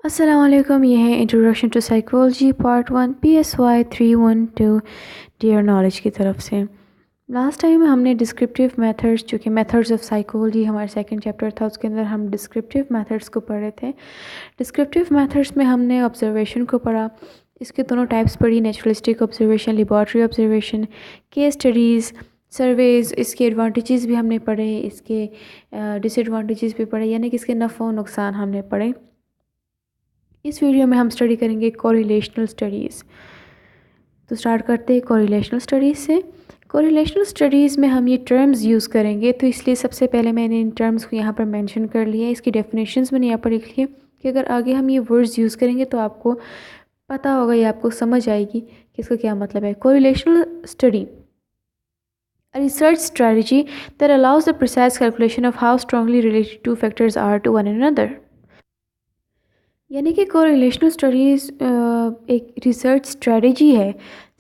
अस्सलामुअलैकुम, ये है introduction to psychology part 1 PSY 312 dear knowledge की तरफ से। लास्ट टाइम हमने डिस्क्रिप्टिव मेथड्स, जो कि मेथड्स ऑफ साइकोलॉजी हमारा सेकंड चैप्टर था, उसके अंदर हम डिस्क्रिप्टिव मेथड्स को पढ़े थे। डिस्क्रिप्टिव मेथड्स में हमने ऑब्जर्वेशन को पढ़ा, इसके दोनों टाइप्स पढ़ी, naturalistic observation, laboratory observation, case studies, surveys. इसके एडवांटेजेस भी हमने पढ़े, इसके डिसएडवांटेजेस भी पढ़े, यानी कि इसके नफ़ा और नुकसान हमने पढ़े। इस वीडियो में हम स्टडी करेंगे कोरिलेशनल स्टडीज़। तो स्टार्ट करते हैं कोरिलेशनल स्टडीज़ से। कोरिलेशनल स्टडीज़ में हम ये टर्म्स यूज़ करेंगे, तो इसलिए सबसे पहले मैंने इन टर्म्स को यहाँ पर मेंशन कर लिया है। इसकी डेफिनेशंस मैंने यहाँ पर लिख ली कि अगर आगे हम ये वर्ड्स यूज़ करेंगे तो आपको पता होगा या आपको समझ आएगी कि इसका क्या मतलब है। Correlational study, a research strategy that allows the precise calculation of how strongly related two factors are to one another। यानी कि कोरिलेशनल स्टडीज़ एक रिसर्च स्ट्रेटजी है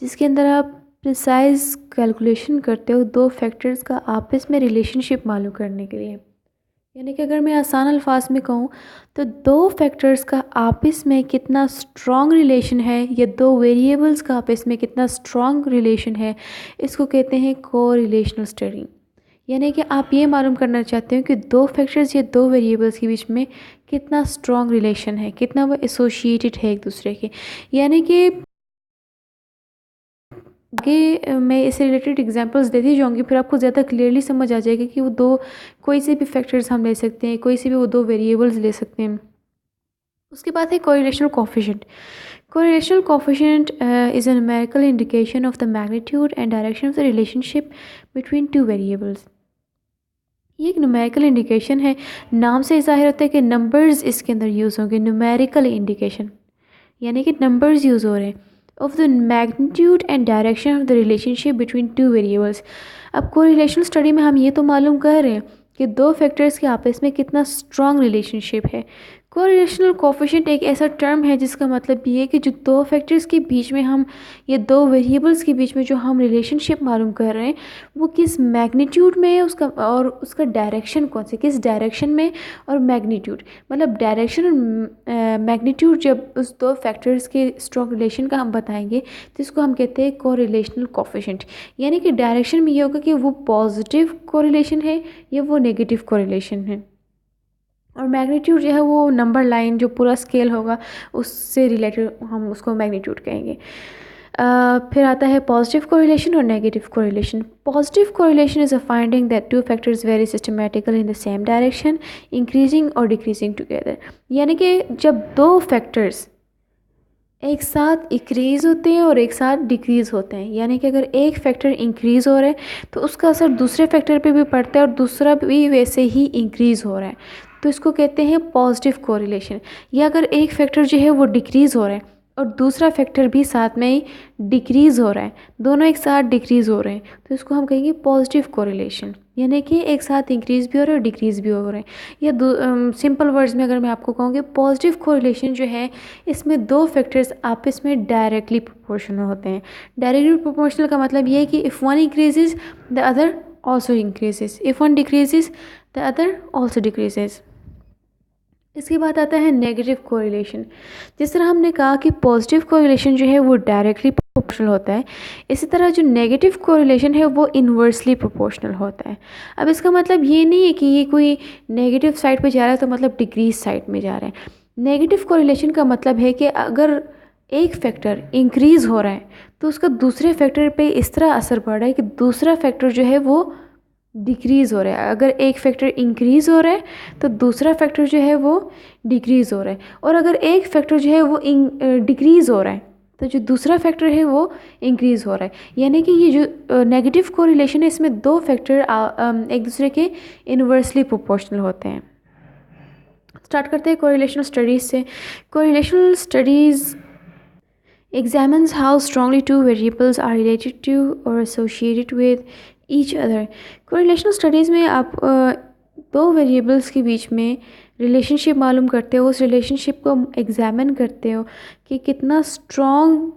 जिसके अंदर आप प्रिसाइज कैलकुलेशन करते हो दो फैक्टर्स का आपस में रिलेशनशिप मालूम करने के लिए। यानी कि अगर मैं आसान अल्फाज में कहूँ तो दो फैक्टर्स का आपस में कितना स्ट्रॉन्ग रिलेशन है या दो वेरिएबल्स का आपस में कितना स्ट्रॉन्ग रिलेशन है, इसको कहते हैं कोरिलेशनल स्टडी। यानी कि आप ये मालूम करना चाहते हो कि दो फैक्टर्स या दो वेरिएबल्स के बीच में कितना स्ट्रॉन्ग रिलेशन है, कितना वो एसोसिएटेड है एक दूसरे के। यानी कि आगे मैं इससे रिलेटेड एग्जांपल्स देती जाऊँगी, फिर आपको ज़्यादा क्लियरली समझ आ जाएगा कि वो दो कोई से भी फैक्टर्स हम ले सकते हैं, कोई से भी वो दो वेरिएबल्स ले सकते हैं। उसके बाद है correlational coefficient. Correlational coefficient is a numerical indication of the magnitude and direction of the relationship between two variables. ये एक न्यूमेरिकल इंडिकेशन है, नाम से ज़ाहिर होता है कि नंबर्स इसके अंदर यूज़ होंगे। न्यूमेरिकल इंडिकेशन यानी कि नंबर्स यूज़ हो रहे हैं of the magnitude and direction of the relationship between two variables. अब कोरिलेशनल स्टडी में हम ये तो मालूम कर रहे हैं कि दो फैक्टर्स के आपस में कितना स्ट्रॉन्ग रिलेशनशिप है। कोरिलेशनल कोफिशिएंट एक ऐसा टर्म है जिसका मतलब ये है कि जो दो फैक्टर्स के बीच में हम, ये दो वेरिएबल्स के बीच में जो हम रिलेशनशिप मालूम कर रहे हैं वो किस मैग्नीट्यूड में है उसका, और उसका डायरेक्शन कौन से, किस डायरेक्शन में, और मैग्नीट्यूड मतलब डायरेक्शन और मैग्नीट्यूड जब उस दो फैक्टर्स के स्ट्रॉन्ग रिलेशन का हम बताएंगे तो इसको हम कहते हैं कोरिलेशनल कोफिशिएंट। यानी कि डायरेक्शन में ये होगा कि वो पॉजिटिव कोरिलेशन है या वो नेगेटिव कोरिलेशन है, और मैग्नीट्यूड जो है वो नंबर लाइन जो पूरा स्केल होगा उससे रिलेटेड हम उसको मैग्नीट्यूड कहेंगे। फिर आता है पॉजिटिव कोरिलेशन और negative correlation. Positive correlation is a finding that two factors very systematically in the same direction increasing और डिक्रीजिंग टुगेदर। यानी कि जब दो फैक्टर्स एक साथ इंक्रीज़ होते हैं और एक साथ डिक्रीज़ होते हैं, यानी कि अगर एक फैक्टर इंक्रीज़ हो रहा है तो उसका असर दूसरे फैक्टर पे भी पड़ता है और दूसरा भी वैसे ही इंक्रीज़ हो रहा है, तो इसको कहते हैं पॉजिटिव कोरिलेशन। या अगर एक फैक्टर जो है वो डिक्रीज़ हो रहा है और दूसरा फैक्टर भी साथ में ही डिक्रीज़ हो रहा है, दोनों एक साथ डिक्रीज़ हो रहे हैं, तो इसको हम कहेंगे पॉजिटिव कोरिलेशन। यानी कि एक साथ इंक्रीज़ भी हो रहा है और डिक्रीज़ भी हो रहे हैं। या सिंपल वर्ड्स में अगर मैं आपको कहूँगी पॉजिटिव कोरिलेशन जो है इसमें दो फैक्टर्स आपस में डायरेक्टली प्रोपोर्शनल होते हैं। डायरेक्टली प्रोपोर्शनल का मतलब ये है कि if one increases the other also increases, if one decreases the other also decreases. इसके बाद आता है नेगेटिव कोरिलेशन। जिस तरह हमने कहा कि पॉजिटिव कोरिलेशन जो है वो डायरेक्टली प्रोपोर्शनल होता है, इसी तरह जो नेगेटिव कोरिलेशन है वो इन्वर्सली प्रोपोर्शनल होता है। अब इसका मतलब ये नहीं है कि ये कोई नेगेटिव साइड पे जा रहा है तो मतलब डिक्रीज साइड में जा रहा है। नेगेटिव कोरिलेशन का मतलब है कि अगर एक फैक्टर इंक्रीज़ हो रहा है तो उसका दूसरे फैक्टर पे इस तरह असर पड़ रहा है कि दूसरा फैक्टर जो है वो डिक्रीज़ हो रहा है। अगर एक फैक्टर इंक्रीज़ हो रहा है तो दूसरा फैक्टर जो है वो डिक्रीज़ हो रहा है, और अगर एक फैक्टर जो है वो डिक्रीज़ हो रहा है तो जो दूसरा फैक्टर है वो इंक्रीज़ हो रहा है। यानी कि ये जो नेगेटिव कोरिलेशन है इसमें दो फैक्टर एक दूसरे के इन्वर्सली प्रोपोर्शनल होते हैं। स्टार्ट करते हैं कोरिलेशनल स्टडीज़ से। Correlational studies examines how strongly two variables are related to or associated with each other। Correlational studies में आप दो वेरिएबल्स के बीच में रिलेशनशिप मालूम करते हो, उस रिलेशनशिप को एग्जामिन करते हो कि कितना स्ट्रॉन्ग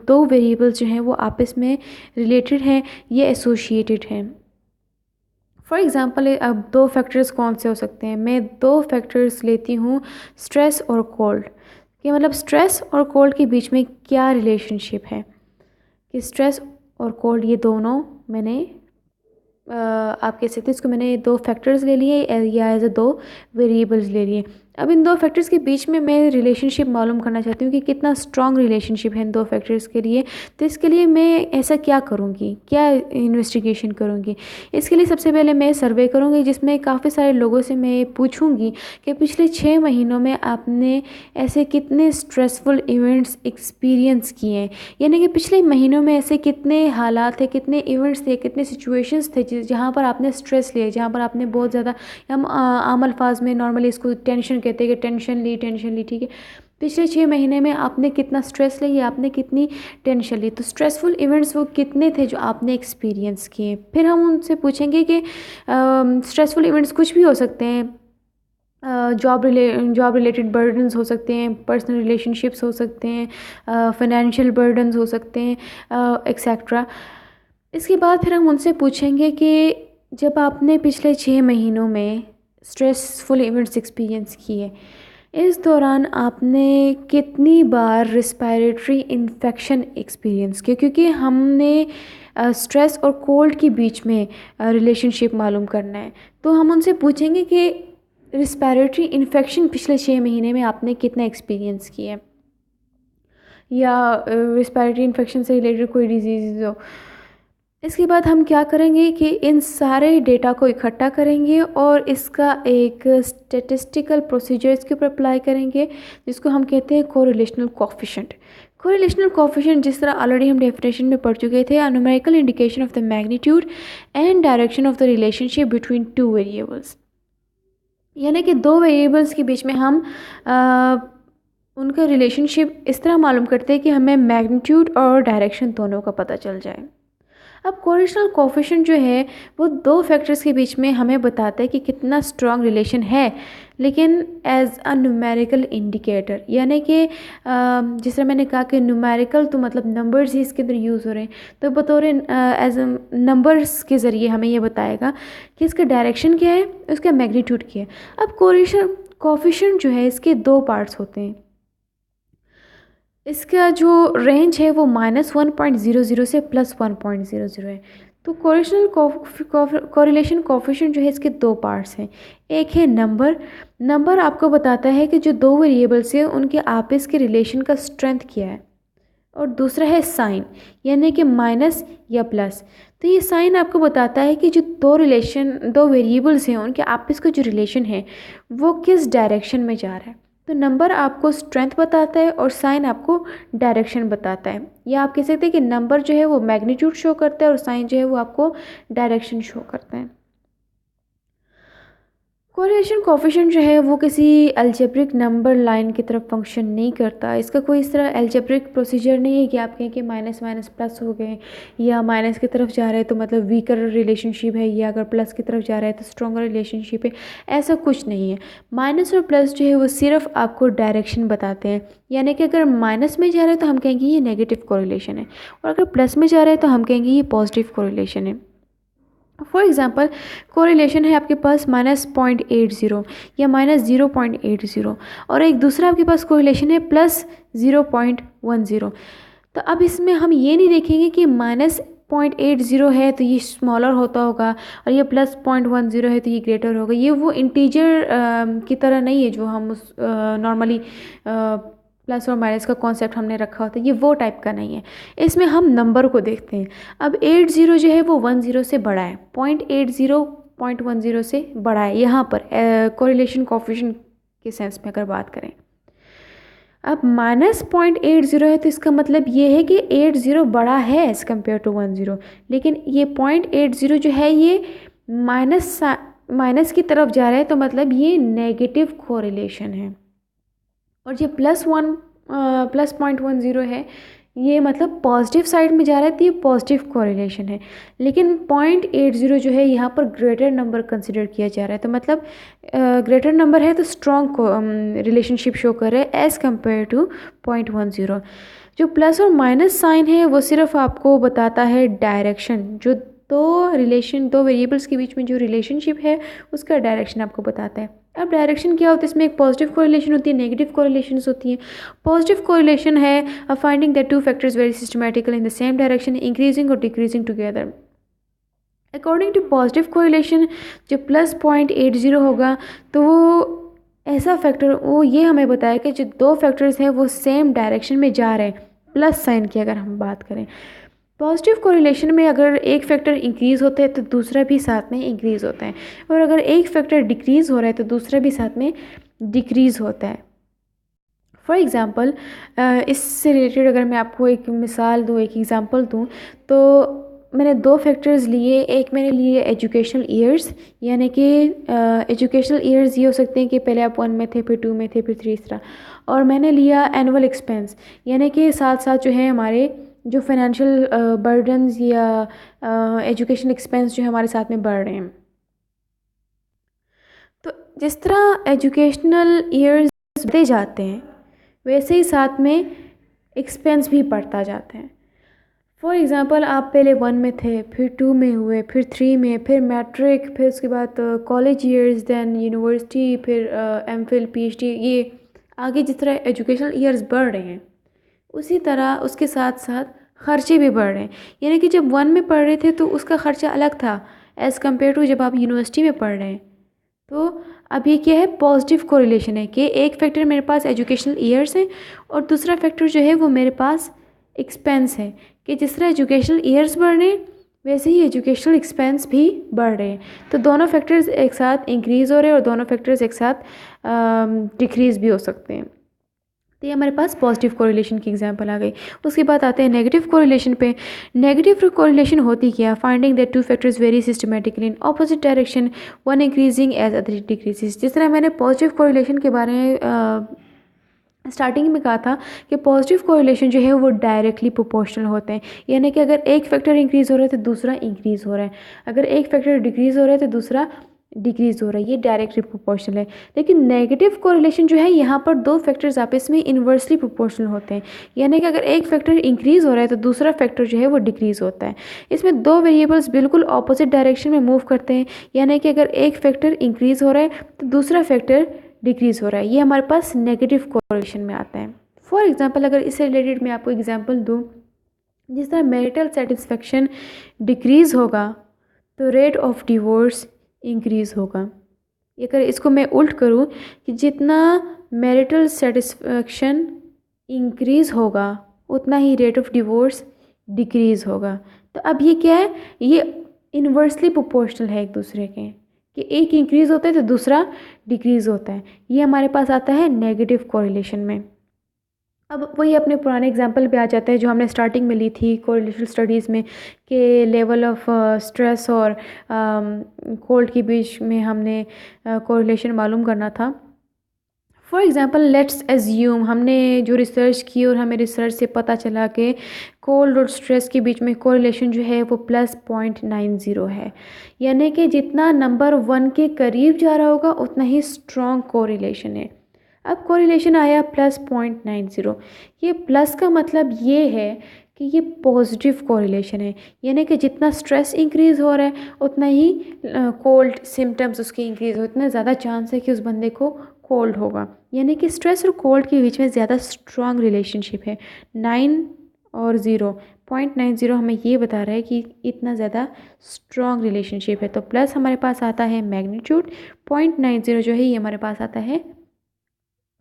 दो वेरिएबल्स जो हैं वो आपस में रिलेटेड हैं या एसोसिएटेड हैं। फॉर एग्ज़ाम्पल अब दो फैक्टर्स कौन से हो सकते हैं, मैं दो फैक्टर्स लेती हूँ, स्ट्रेस और कोल्ड। कि मतलब स्ट्रेस और कोल्ड के बीच में क्या रिलेशनशिप है, कि स्ट्रेस और कोल्ड ये दोनों मैंने आप कह सकते हैं इसको मैंने दो फैक्टर्स ले लिए या एज ए दो वेरिएबल्स ले लिए। अब इन दो फैक्टर्स के बीच में मैं रिलेशनशिप मालूम करना चाहती हूँ कि कितना स्ट्रॉन्ग रिलेशनशिप है इन दो फैक्टर्स के लिए। तो इसके लिए मैं ऐसा क्या करूँगी, क्या इन्वेस्टिगेशन करूँगी। इसके लिए सबसे पहले मैं सर्वे करूँगी जिसमें काफ़ी सारे लोगों से मैं पूछूँगी कि पिछले 6 महीनों में आपने ऐसे कितने स्ट्रेसफुल इवेंट्स एक्सपीरियंस किए हैं, यानी कि पिछले महीनों में ऐसे कितने हालात थे, कितने इवेंट्स थे, कितने सिचुएशंस थे जहाँ पर आपने स्ट्रेस लिया, जहाँ पर आपने बहुत ज़्यादा, हम आम अल्फाज में नॉर्मली इसको टेंशन कहते हैं कि टेंशन ली, ठीक है। पिछले 6 महीने में आपने कितना स्ट्रेस लिया, आपने कितनी टेंशन ली, तो स्ट्रेसफुल इवेंट्स वो कितने थे जो आपने एक्सपीरियंस किए। फिर हम उनसे पूछेंगे कि स्ट्रेसफुल इवेंट्स कुछ भी हो सकते हैं, जॉब रिलेटेड बर्डन्स हो सकते हैं, पर्सनल रिलेशनशिप्स हो सकते हैं, फाइनेंशियल बर्डन्स हो सकते हैं, एक्सेट्रा। इसके बाद फिर हम उनसे पूछेंगे कि जब आपने पिछले 6 महीनों में स्ट्रेसफुल इवेंट्स एक्सपीरियंस किए, इस दौरान आपने कितनी बार रिस्पायरेटरी इन्फेक्शन एक्सपीरियंस किया, क्योंकि हमने स्ट्रेस और कोल्ड के बीच में रिलेशनशिप मालूम करना है। तो हम उनसे पूछेंगे कि रिस्पायरेटरी इन्फेक्शन पिछले 6 महीने में आपने कितना एक्सपीरियंस किया, या रिस्पायरेटरी इन्फेक्शन से रिलेटेड कोई डिजीज़ हो। इसके बाद हम क्या करेंगे कि इन सारे डेटा को इकट्ठा करेंगे और इसका एक स्टैटिस्टिकल प्रोसीजर इसके ऊपर अप्लाई करेंगे, जिसको हम कहते हैं कोरिलेशनल कोएफिशिएंट। कोरिलेशनल कोएफिशिएंट जिस तरह ऑलरेडी हम डेफिनेशन में पढ़ चुके थे, numerical indication of the magnitude and direction of the relationship between two variables, यानी कि दो वेरिएबल्स के बीच में हम उनका रिलेशनशिप इस तरह मालूम करते हैं कि हमें मैग्नीट्यूड और डायरेक्शन दोनों का पता चल जाए। अब कोरिलेशनल कोएफिशिएंट जो है वो दो फैक्टर्स के बीच में हमें बताता है कि कितना स्ट्रॉन्ग रिलेशन है, लेकिन एज अ न्यूमेरिकल इंडिकेटर, यानी कि जिस तरह मैंने कहा कि न्यूमेरिकल तो मतलब नंबर्स ही इसके अंदर यूज़ हो रहे हैं, तो बतौर एज नंबर्स के ज़रिए हमें ये बताएगा कि इसका डायरेक्शन क्या है, उसका मैग्नीट्यूड क्या है। अब कोरिलेशनल कोएफिशिएंट जो है इसके दो पार्ट्स होते हैं। इसका जो रेंज है वो -1.00 से +1.00 है। तो कोरिलेशन कोएफिशिएंट जो है इसके दो पार्ट्स हैं। एक है नंबर आपको बताता है कि जो दो वेरिएबल्स हैं उनके आपस के रिलेशन का स्ट्रेंथ क्या है, और दूसरा है साइन, यानी कि माइनस या प्लस। तो ये साइन आपको बताता है कि जो दो वेरिएबल्स हैं उनके आपस का जो रिलेशन है वो किस डायरेक्शन में जा रहा है। तो नंबर आपको स्ट्रेंथ बताता है और साइन आपको डायरेक्शन बताता है, या आप कह सकते हैं कि नंबर जो है वो मैग्नीट्यूड शो करता है और साइन जो है वो आपको डायरेक्शन शो करता है। कोरिलेशन कोएफिशिएंट जो है वो किसी अलजेब्रिक नंबर लाइन की तरफ फंक्शन नहीं करता। इसका कोई इस तरह अलजेब्रिक प्रोसीजर नहीं है कि आप कहें कि माइनस माइनस प्लस हो गए, या माइनस की तरफ जा रहा है तो मतलब वीकर रिलेशनशिप है, या अगर प्लस की तरफ जा रहा है तो स्ट्रॉन्गर रिलेशनशिप है। ऐसा कुछ नहीं है। माइनस और प्लस जो है वो सिर्फ आपको डायरेक्शन बताते हैं, यानी कि अगर माइनस में जा रहा है तो हम कहेंगे ये नेगेटिव कोरिलेशन है, और अगर प्लस में जा रहा है तो हम कहेंगे ये पॉजिटिव कोरिलेशन है। फॉर एग्ज़ाम्पल कोरिलेशन है आपके पास -0.80 या -0.80, और एक दूसरा आपके पास कोरिलेशन है +0.10। तो अब इसमें हम ये नहीं देखेंगे कि -0.80 है तो ये स्मॉलर होता होगा और ये +0.10 है तो ये ग्रेटर होगा। ये वो इंटीजर की तरह नहीं है जो हम उस नॉर्मली प्लस और माइनस का कॉन्सेप्ट हमने रखा होता है, ये वो टाइप का नहीं है। इसमें हम नंबर को देखते हैं। अब 80 जो है वो 10 से बड़ा है, 0.80 से बड़ा है यहाँ पर कोरिलेशन कोएफिशिएंट के सेंस में अगर बात करें। अब -0.80 है तो इसका मतलब ये है कि 80 बड़ा है एज़ कम्पेयर टू 10, लेकिन ये 0.80 जो है ये माइनस की तरफ जा रहा है, तो मतलब ये नेगेटिव कोरिलेशन है। और जो +0.10 है ये मतलब पॉजिटिव साइड में जा रहा है तो ये पॉजिटिव कोरिलेशन है। लेकिन 0.80 जो है यहाँ पर ग्रेटर नंबर कंसिडर किया जा रहा है, तो मतलब ग्रेटर नंबर है तो स्ट्रॉन्ग रिलेशनशिप शो कर रहा है एज़ कम्पेयर टू 0.10। जो प्लस और माइनस साइन है वो सिर्फ आपको बताता है डायरेक्शन, जो दो वेरिएबल्स के बीच में जो रिलेशनशिप है उसका डायरेक्शन आपको बताता है। अब डायरेक्शन क्या होता है, इसमें एक पॉजिटिव कोरिलेशन होती है, नेगेटिव कोरिलेशंस होती हैं। पॉजिटिव कोरिलेशन है finding that two factors very systematically in the same direction increasing और decreasing together. According to positive correlation जो +0.80 होगा तो वो ऐसा फैक्टर, वो ये हमें बताया कि जो दो फैक्टर्स हैं वो सेम डायरेक्शन में जा रहे हैं, प्लस साइन की अगर हम बात करें। पॉजिटिव कोरिलेशन में अगर एक फैक्टर इंक्रीज़ होता है तो दूसरा भी साथ में इंक्रीज़ होता है, और अगर एक फैक्टर डिक्रीज़ हो रहा है तो दूसरा भी साथ में डिक्रीज़ होता है। फॉर एग्ज़ाम्पल इससे रिलेटेड अगर मैं आपको एक मिसाल दूँ, एक एग्ज़ाम्पल दूँ, तो मैंने दो फैक्टर्स लिए। एक मैंने लिए एजुकेशनल ईयर्स, यानी कि एजुकेशनल ईयर्स ये हो सकते हैं कि पहले आप 1 में थे, फिर 2 में थे, फिर 3 इस तरह। और मैंने लिया एनुअल एक्सपेंस, यानी कि साथ साथ जो है हमारे जो फाइनेंशियल बर्डन्स या एजुकेशन एक्सपेंस जो है हमारे साथ में बढ़ रहे हैं। तो जिस तरह एजुकेशनल ईयर्स बढ़ते जाते हैं वैसे ही साथ में एक्सपेंस भी बढ़ता जाता है। फॉर एग्ज़ाम्पल आप पहले 1 में थे, फिर 2 में हुए, फिर 3 में, फिर मैट्रिक, फिर उसके बाद कॉलेज ईयर्स, देन यूनिवर्सिटी, फिर एमफिल, पीएचडी। ये आगे जिस तरह एजुकेशनल ईयर्स बढ़ रहे हैं उसी तरह उसके साथ साथ ख़र्चे भी बढ़ रहे हैं। यानी कि जब 1 में पढ़ रहे थे तो उसका ख़र्चा अलग था एज़ कम्पेयर टू जब आप यूनिवर्सिटी में पढ़ रहे हैं। तो अब ये क्या है, पॉजिटिव कोरिलेशन है कि एक फैक्टर मेरे पास एजुकेशनल ईयर्स हैं और दूसरा फैक्टर जो है वो मेरे पास एक्सपेंस है, कि जिस तरह एजुकेशनल ईयर्स बढ़ रहे हैं वैसे ही एजुकेशनल एक्सपेंस भी बढ़ रहे हैं। तो दोनों फैक्टर्स एक साथ इंक्रीज़ हो रहे हैं और दोनों फैक्टर्स एक साथ डिक्रीज़ भी हो सकते हैं। तो ये हमारे पास पॉजिटिव कोरिलेशन की एग्जांपल आ गई। उसके बाद आते हैं नेगेटिव कोरिलेशन पे। नेगेटिव कोरिलेशन होती क्या, finding that two factors very systematically in opposite direction, one increasing as other decreases. जिस तरह मैंने पॉजिटिव कोरिलेशन के बारे में स्टार्टिंग में कहा था कि पॉजिटिव कोरिलेशन जो है वो डायरेक्टली प्रोपोर्शनल होते हैं, यानी कि अगर एक फैक्टर इंक्रीज़ हो रहा है तो दूसरा इंक्रीज़ हो रहा है, अगर एक फैक्टर डिक्रीज़ हो रहा है तो दूसरा डिक्रीज़ हो रहा है, ये डायरेक्टली प्रोपोर्शनल है। लेकिन नेगेटिव कोरिलेशन जो है यहाँ पर दो फैक्टर्स आपस में इन्वर्सली प्रोपोर्शनल होते हैं, यानी कि अगर एक फैक्टर इंक्रीज़ हो रहा है तो दूसरा फैक्टर जो है वो डिक्रीज़ होता है। इसमें दो वेरिएबल्स बिल्कुल ऑपोजिट डायरेक्शन में मूव करते हैं, यानी कि अगर एक फैक्टर इंक्रीज़ हो रहा है तो दूसरा फैक्टर डिक्रीज़ हो रहा है, ये हमारे पास नेगेटिव कोरिलेशन में आता है। फॉर एग्जांपल अगर इससे रिलेटेड मैं आपको एग्जांपल दूं, जिस तरह मैरिटल सेटिस्फेक्शन डिक्रीज़ होगा तो रेट ऑफ डिवोर्स इंक्रीज़ होगा। अगर इसको मैं उल्ट करूं कि जितना मैरिटल सेटिस्फेक्शन इंक्रीज़ होगा उतना ही रेट ऑफ डिवोर्स डिक्रीज़ होगा। तो अब ये क्या है, ये इन्वर्सली प्रोपोर्शनल है एक दूसरे के, कि एक इंक्रीज़ होता है तो दूसरा डिक्रीज़ होता है। ये हमारे पास आता है नेगेटिव कोरिलेशन में। अब वही अपने पुराने एग्जांपल पे आ जाता है जो हमने स्टार्टिंग में ली थी कोरिलेशन स्टडीज़ में, कि लेवल ऑफ स्ट्रेस और कोल्ड के बीच में हमने कोरिलेशन मालूम करना था। फॉर एग्ज़ाम्पल लेट्स एज्यूम, हमने जो रिसर्च की और हमें रिसर्च से पता चला कि कोल्ड और स्ट्रेस के बीच में कोरिलेशन जो है वो +0.90 है, यानी कि जितना नंबर 1 के करीब जा रहा होगा उतना ही स्ट्रॉन्ग कोरिलेशन है। अब कोरिलेशन आया +0.90, ये प्लस का मतलब ये है कि ये पॉजिटिव कोरिलेशन है, यानी कि जितना स्ट्रेस इंक्रीज़ हो रहा है उतना ही कोल्ड सिम्टम्स उसके इंक्रीज़ हो, उतना ज़्यादा चांस है कि उस बंदे को कोल्ड होगा। यानी कि स्ट्रेस और कोल्ड के बीच में ज़्यादा स्ट्रॉन्ग रिलेशनशिप है। 9 और 0.90 हमें ये बता रहा है कि इतना ज़्यादा स्ट्रॉन्ग रिलेशनशिप है। तो प्लस हमारे पास आता है मैग्नीट्यूड, 0.90 जो है ये हमारे पास आता है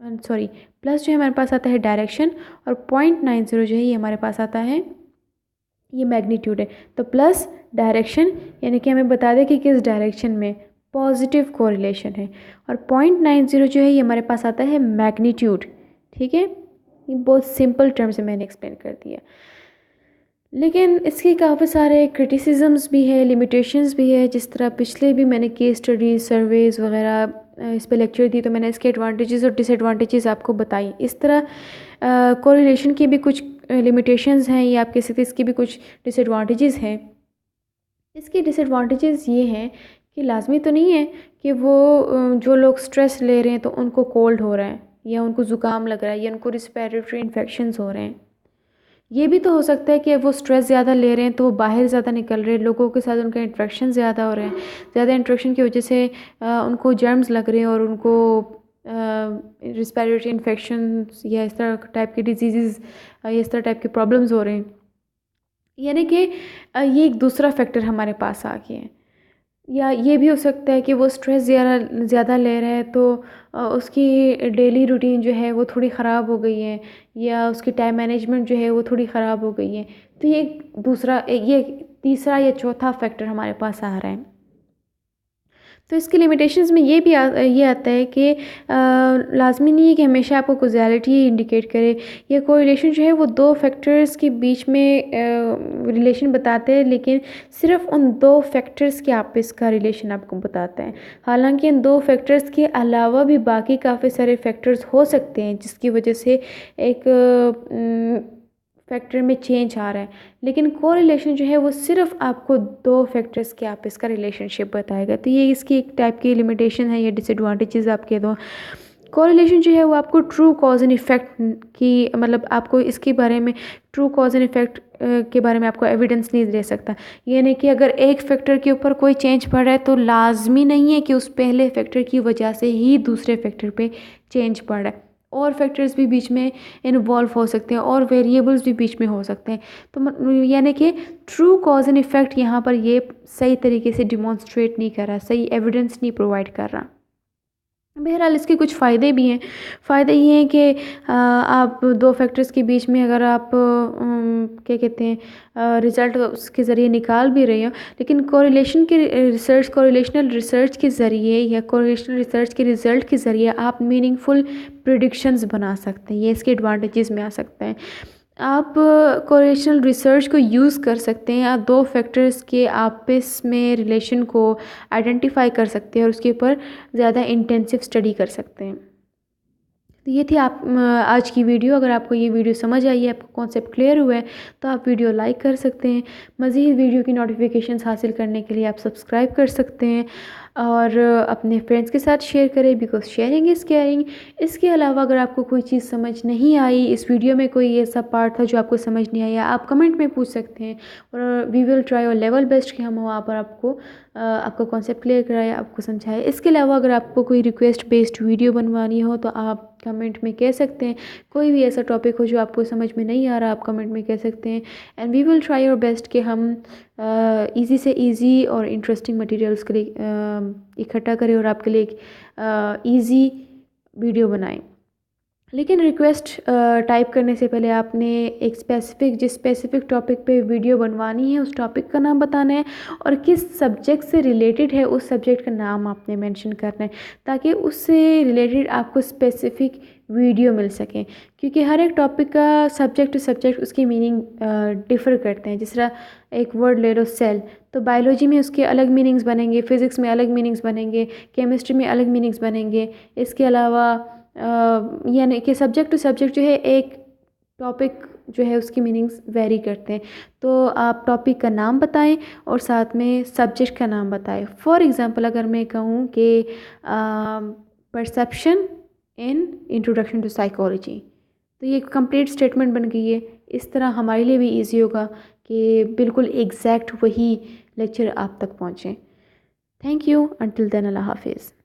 प्लस जो है हमारे पास आता है डायरेक्शन, और 0.90 जो है ये हमारे पास आता है, ये मैग्नीट्यूड है। तो प्लस डायरेक्शन यानी कि हमें बता दें कि किस डायरेक्शन में पॉजिटिव कोरिलेशन है, और 0.90 जो है ये हमारे पास आता है मैग्नीट्यूड। ठीक है, ये बहुत सिंपल टर्म से मैंने एक्सप्लेन कर दिया, लेकिन इसके काफ़ी सारे क्रिटिसिजम्स भी है, लिमिटेशंस भी है। जिस तरह पिछले भी मैंने केस स्टडीज़, सर्वेज़ वगैरह इस पे लेक्चर दी तो मैंने इसके एडवांटेजेस और डिसएडवांटेजेस आपको बताई। इस तरह कोरिलेशन की भी कुछ लिमिटेशंस हैं, या आप कह सकते हैं इसकी भी कुछ डिसएडवांटेजेस हैं। इसके डिसएडवांटेजेस ये हैं कि लाजमी तो नहीं है कि वो जो लोग स्ट्रेस ले रहे हैं तो उनको कोल्ड हो रहा है, या उनको ज़ुकाम लग रहा है, या उनको रिस्पिरेटरी इन्फेक्शंस हो रहे हैं। ये भी तो हो सकता है कि वो स्ट्रेस ज़्यादा ले रहे हैं तो वो बाहर ज़्यादा निकल रहे हैं, लोगों के साथ उनका इंटरेक्शन ज़्यादा हो रहे हैं, ज़्यादा इंटरेक्शन की वजह से उनको जर्म्स लग रहे हैं और उनको रिस्पिरेटरी इन्फेक्शन या इस तरह टाइप के डिजीज़ या इस तरह टाइप के प्रॉब्लम्स हो रहे हैं। यानी कि ये एक दूसरा फैक्टर हमारे पास आ गया है। या ये भी हो सकता है कि वो स्ट्रेस ज़्यादा ले रहा है तो उसकी डेली रूटीन जो है वो थोड़ी ख़राब हो गई है, या उसकी टाइम मैनेजमेंट जो है वो थोड़ी ख़राब हो गई है। तो ये तीसरा या चौथा फैक्टर हमारे पास आ रहा है। तो इसके लिमिटेशंस में ये आता है कि लाज़मी नहीं है कि हमेशा आपको कॉज़ैलिटी ही इंडिकेट करे। ये कोरिलेशन जो है वो दो फैक्टर्स के बीच में रिलेशन बताते हैं, लेकिन सिर्फ उन दो फैक्टर्स के आपस का रिलेशन आपको बताता है। हालांकि इन दो फैक्टर्स के अलावा भी बाकी काफ़ी सारे फैक्टर्स हो सकते हैं जिसकी वजह से एक फैक्टर में चेंज आ रहा है, लेकिन कोरिलेशन जो है वो सिर्फ आपको दो फैक्टर्स के आपस का रिलेशनशिप बताएगा। तो ये इसकी एक टाइप की लिमिटेशन है या डिसएडवांटेजेस आप कह दो। कोरिलेशन जो है वो आपको ट्रू कॉज एंड इफ़ेक्ट की, मतलब आपको इसके बारे में ट्रू कॉज एंड इफ़ेक्ट के बारे में आपको एविडेंस नहीं दे सकता। यानी कि अगर एक फैक्टर के ऊपर कोई चेंज पड़ रहा है तो लाजमी नहीं है कि उस पहले फैक्टर की वजह से ही दूसरे फैक्टर पे चेंज पड़ रहा है। और फैक्टर्स भी बीच में इन्वॉल्व हो सकते हैं और वेरिएबल्स भी बीच में हो सकते हैं। तो यानी कि ट्रू कॉज एंड इफ़ेक्ट यहाँ पर ये सही तरीके से डिमॉन्स्ट्रेट नहीं कर रहा, सही एविडेंस नहीं प्रोवाइड कर रहा। बहरहाल इसके कुछ फ़ायदे भी हैं। फ़ायदे ये हैं कि आप दो फैक्टर्स के बीच में अगर आप क्या कहते हैं रिज़ल्ट उसके ज़रिए निकाल भी रहे हो, लेकिन कोरिलेशनल रिसर्च के ज़रिए या कोरिलेशनल रिसर्च के रिज़ल्ट के ज़रिए आप मीनिंगफुल प्रेडिक्शंस बना सकते हैं। ये इसके एडवांटेजेस में आ सकते हैं। आप कोरिलेशनल रिसर्च को यूज़ कर सकते हैं, आप दो फैक्टर्स के आपस में रिलेशन को आइडेंटिफाई कर सकते हैं और उसके ऊपर ज़्यादा इंटेंसिव स्टडी कर सकते हैं। तो ये थी आज की वीडियो। अगर आपको ये वीडियो समझ आई है, आपको कॉन्सेप्ट क्लियर हुआ है, तो आप वीडियो लाइक कर सकते हैं। मज़ीद वीडियो की नोटिफिकेशंस हासिल करने के लिए आप सब्सक्राइब कर सकते हैं और अपने फ्रेंड्स के साथ शेयर करें, बिकॉज शेयरिंग इज़ केयरिंग। इसके अलावा अगर आपको कोई चीज़ समझ नहीं आई, इस वीडियो में कोई ऐसा पार्ट था जो आपको समझ नहीं आया, आप कमेंट में पूछ सकते हैं और वी विल ट्राई और लेवल बेस्ट कि हम वहाँ पर आपको कॉन्सेप्ट क्लियर कराए, आपको समझाए। इसके अलावा अगर आपको कोई रिक्वेस्ट बेस्ड वीडियो बनवानी हो तो आप कमेंट में कह सकते हैं। कोई भी ऐसा टॉपिक हो जो आपको समझ में नहीं आ रहा, आप कमेंट में कह सकते हैं एंड वी विल ट्राई और बेस्ट कि हम ईज़ी से ईज़ी और इंटरेस्टिंग मटेरियल्स के लिए इकट्ठा करें और आपके लिए एक ईज़ी वीडियो बनाएं। लेकिन रिक्वेस्ट टाइप करने से पहले आपने जिस स्पेसिफिक टॉपिक पे वीडियो बनवानी है उस टॉपिक का नाम बताना है और किस सब्जेक्ट से रिलेटेड है उस सब्जेक्ट का नाम आपने मेंशन करना है, ताकि उससे रिलेटेड आपको स्पेसिफिक वीडियो मिल सके। क्योंकि हर एक टॉपिक का सब्जेक्ट टू सब्जेक्ट उसकी मीनिंग डिफ़र करते हैं। जिस तरह एक वर्ड ले लो सेल, तो बायोलॉजी में उसके अलग मीनिंग्स बनेंगे, फ़िज़िक्स में अलग मीनिंग्स बनेंगे, केमिस्ट्री में अलग मीनिंग्स बनेंगे। इसके अलावा यानी कि सब्जेक्ट टू सब्जेक्ट जो है एक टॉपिक जो है उसकी मीनिंग्स वेरी करते हैं। तो आप टॉपिक का नाम बताएं और साथ में सब्जेक्ट का नाम बताएं। फॉर एग्ज़ाम्पल अगर मैं कहूँ कि perception in introduction to psychology, तो ये कंप्लीट स्टेटमेंट बन गई है। इस तरह हमारे लिए भी इजी होगा कि बिल्कुल एग्जैक्ट वही लेक्चर आप तक पहुँचे। Thank you. अंटिल देन अल्लाह हाफिज़।